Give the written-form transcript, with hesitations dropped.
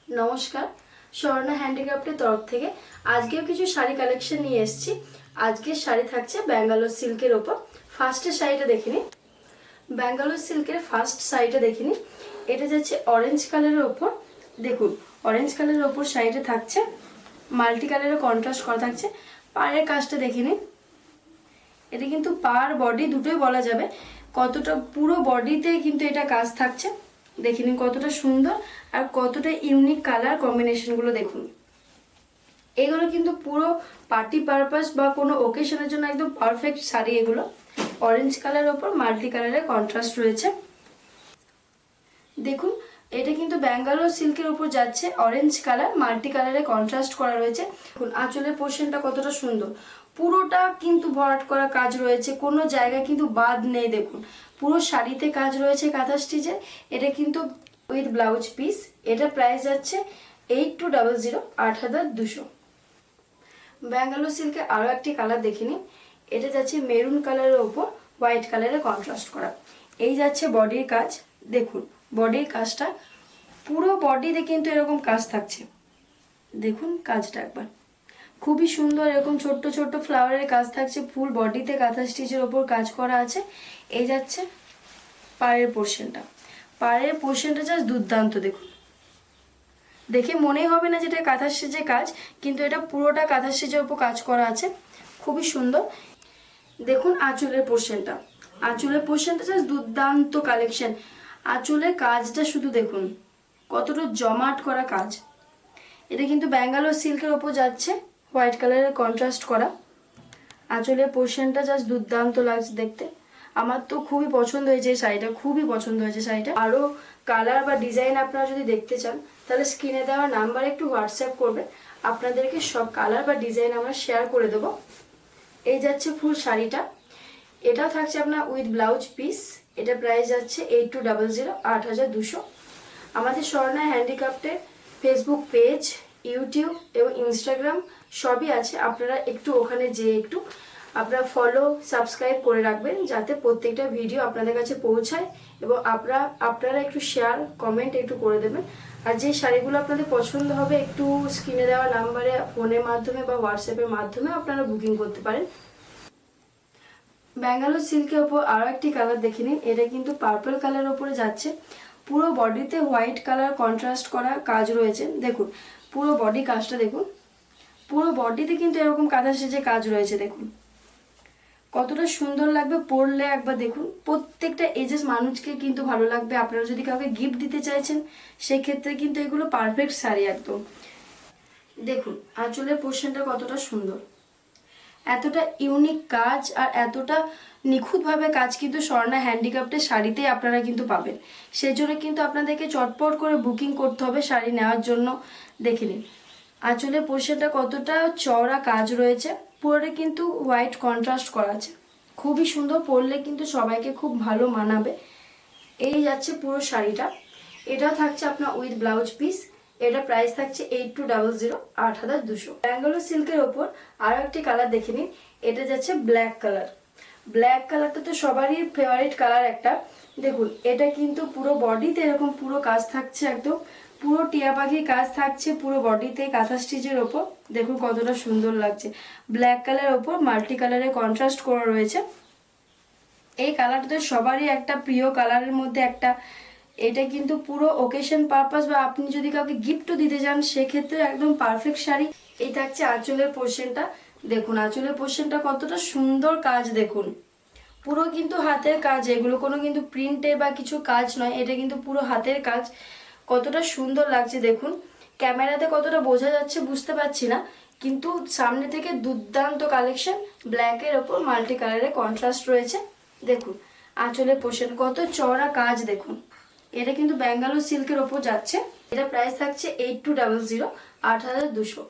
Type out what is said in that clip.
নমস্কার, স্বর্ণা হ্যান্ডিক্রাফটের তরফ থেকে আজকেও কিছু শাড়ি কালেকশন নিয়ে এসেছি। আজকের শাড়ি থাকছে ব্যাঙ্গালোর সিল্কের ওপর। ফার্স্টের শাড়িটা দেখে নিন। ব্যাঙ্গালোর সিল্কের ফার্স্ট শাড়িটা দেখে নিন। এটা যাচ্ছে অরেঞ্জ কালারের ওপর। দেখুন, অরেঞ্জ কালারের ওপর শাড়িটা থাকছে, মাল্টি কালারের কন্ট্রাস্ট করা থাকছে। পাড়ের কাজটা দেখে নিন। এটা কিন্তু পার বডি দুটোই বলা যাবে, কতটা পুরো বডিতে কিন্তু এটা কাজ থাকছে। দেখে নিন কতটা সুন্দর আর কতটা ইউনিক কালার কম্বিনেশনগুলো দেখুন। এগুলো কিন্তু পুরো পার্টি পারপাস বা কোনো ওকেশনের জন্য একদম পারফেক্ট শাড়ি এগুলো। অরেঞ্জ কালারের ওপর মাল্টি কালারের কন্ট্রাস্ট রয়েছে। দেখুন, এটা কিন্তু ব্যাঙ্গালোর সিল্কের উপর যাচ্ছে, অরেঞ্জ কালার মাল্টি কালারে কন্ট্রাস্ট করা রয়েছে। দেখুন আঁচলের পোর্শনটা কতটা সুন্দর, পুরোটা কিন্তু ভরাট করা কাজ রয়েছে, কোনো জায়গায় কিন্তু বাদ নেই। দেখুন পুরো শাড়িতে কাজ রয়েছে কাঁথা স্টিচের। এটা কিন্তু উইথ ব্লাউজ পিস। এটা প্রাইস যাচ্ছে 8200, 8200। ব্যাঙ্গালোর সিল্কে আরও একটি কালার দেখে নিন। এটা যাচ্ছে মেরুন কালারের ওপর হোয়াইট কালারে কন্ট্রাস্ট করা। এই যাচ্ছে বডির কাজ। দেখুন বডির কাজটা পুরো বডিতে কিন্তু এরকম কাজ থাকছে। দেখুন কাজটা একবার খুবই সুন্দর, এরকম ছোট্ট ছোট্ট ফ্লাওয়ারের কাজ থাকছে। ফুল বডিতে কাঁথা স্টিচের ওপর কাজ করা আছে। এই যাচ্ছে পাড়ের পোর্শনটা। পাড়ের পোর্শনটা জাস্ট দুর্দান্ত। দেখুন দেখে মনেই হবে না যেটা কাঁথা স্টিচের কাজ, কিন্তু এটা পুরোটা কাঁথা স্টিচের ওপর কাজ করা আছে, খুবই সুন্দর। দেখুন আঁচলের পোর্শনটা, আঁচলের পোর্শনটা জাস্ট দুর্দান্ত কালেকশন। আঁচলের কাজটা শুধু দেখুন কতটা জমাট করা কাজ। এটা কিন্তু ব্যাঙ্গালোর সিল্কের ওপর যাচ্ছে, হোয়াইট কালারের কন্ট্রাস্ট করা। আঁচলের পোর্শনটা জাস্ট দুর্দান্ত লাগছে দেখতে। আমার তো খুবই পছন্দ হয়েছে এই শাড়িটা, খুবই পছন্দ হয়েছে শাড়িটা। আরও কালার বা ডিজাইন আপনারা যদি দেখতে চান তাহলে স্ক্রিনে দেওয়া নাম্বারে একটু হোয়াটসঅ্যাপ করবে, আপনাদেরকে সব কালার বা ডিজাইন আমরা শেয়ার করে দেবো। এই যাচ্ছে ফুল শাড়িটা। এটাও থাকছে আপনার উইথ ব্লাউজ পিস। এটা প্রাইস যাচ্ছে 8200, 8200। আমাদের স্বর্ণা হ্যান্ডিক্রাফটের ফেসবুক পেজ, ইউটিউব এবং ইনস্টাগ্রাম সবই আছে। আপনারা একটু ওখানে যেয়ে একটু আপনারা ফলো সাবস্ক্রাইব করে রাখবেন, যাতে প্রত্যেকটা ভিডিও আপনাদের কাছে পৌঁছায়। এবং আপনারা একটু শেয়ার কমেন্ট একটু করে দেবেন। আর যে শাড়িগুলো আপনাদের পছন্দ হবে একটু স্ক্রিনে দেওয়া নাম্বারে ফোনের মাধ্যমে বা হোয়াটসঅ্যাপের মাধ্যমে আপনারা বুকিং করতে পারেন। ব্যাঙ্গালোর সিল্কের ওপর আরও একটি কালার দেখে নিন। এটা কিন্তু পার্পল কালার ওপরে যাচ্ছে। পুরো বডিতে হোয়াইট কালার কন্ট্রাস্ট করা কাজ রয়েছে। দেখুন পুরো বডি কাজটা দেখুন, পুরো বডিতে কিন্তু এরকম কাঁথা সেজে কাজ রয়েছে। দেখুন কতটা সুন্দর লাগবে পরলে একবার দেখুন। প্রত্যেকটা এজেস মানুষকে কিন্তু ভালো লাগবে। আপনারা যদি কাউকে গিফট দিতে চাইছেন সেক্ষেত্রে কিন্তু এগুলো পারফেক্ট শাড়ি একদম। দেখুন আঁচলের পোর্শনটা কতটা সুন্দর, এতটা ইউনিক কাজ আর এতটা নিখুঁতভাবে কাজ কিন্তু স্বর্ণা হ্যান্ডিক্রাফটের শাড়িতেই আপনারা কিন্তু পাবেন। সেই জন্য কিন্তু আপনাদেরকে চটপট করে বুকিং করতে হবে শাড়ি নেওয়ার জন্য। দেখে নিন আঁচলের পোর্শনটা কতটা চওড়া কাজ রয়েছে, পুরোটা কিন্তু হোয়াইট কন্ট্রাস্ট করা আছে, খুবই সুন্দর। পরলে কিন্তু সবাইকে খুব ভালো মানাবে। এই যাচ্ছে পুরো শাড়িটা। এটাও থাকছে আপনার উইথ ব্লাউজ পিস। এটা প্রাইস থাকছে 8200, 8200। ব্যাঙ্গালোর সিল্কের ওপর আরও একটি কালার দেখে নিন। এটা যাচ্ছে ব্ল্যাক কালার। ব্ল্যাক কালারটা তো সবারই ফেভারিট কালার একটা। দেখুন এটা কিন্তু পুরো বডিতে এরকম পুরো কাজ থাকছে, একদম পুরো টিয়া পাখির কাজ থাকছে পুরো বডিতে কাঁথা স্টিচের ওপর। দেখুন কতটা সুন্দর লাগছে। ব্ল্যাক কালারের ওপর মাল্টি কালারের কন্ট্রাস্ট করা রয়েছে। এই কালারটা তো সবারই একটা প্রিয় কালারের মধ্যে একটা। এটা কিন্তু পুরো ওকেশন পারপাস বা আপনি যদি কাউকে গিফটও দিতে চান সেক্ষেত্রে একদম পারফেক্ট শাড়ি। এই থাকছে আঁচলের পোর্শনটা। দেখুন আঁচলের পোর্শনটা কতটা সুন্দর কাজ। দেখুন পুরো কিন্তু হাতের কাজ, এগুলো কোনো কিন্তু প্রিন্টে বা কিছু কাজ নয়, এটা কিন্তু পুরো হাতের কাজ। কতটা সুন্দর লাগছে দেখুন। ক্যামেরাতে কতটা বোঝা যাচ্ছে বুঝতে পারছি না, কিন্তু সামনে থেকে দুর্দান্ত কালেকশন। ব্ল্যাকের ওপর মাল্টি কালারের কন্ট্রাস্ট রয়েছে। দেখুন আঁচলের পোর্শন কত চওড়া কাজ। দেখুন এটা কিন্তু ব্যাঙ্গালোর সিল্কের ওপর যাচ্ছে। এটা প্রাইস থাকছে 8200, 8200।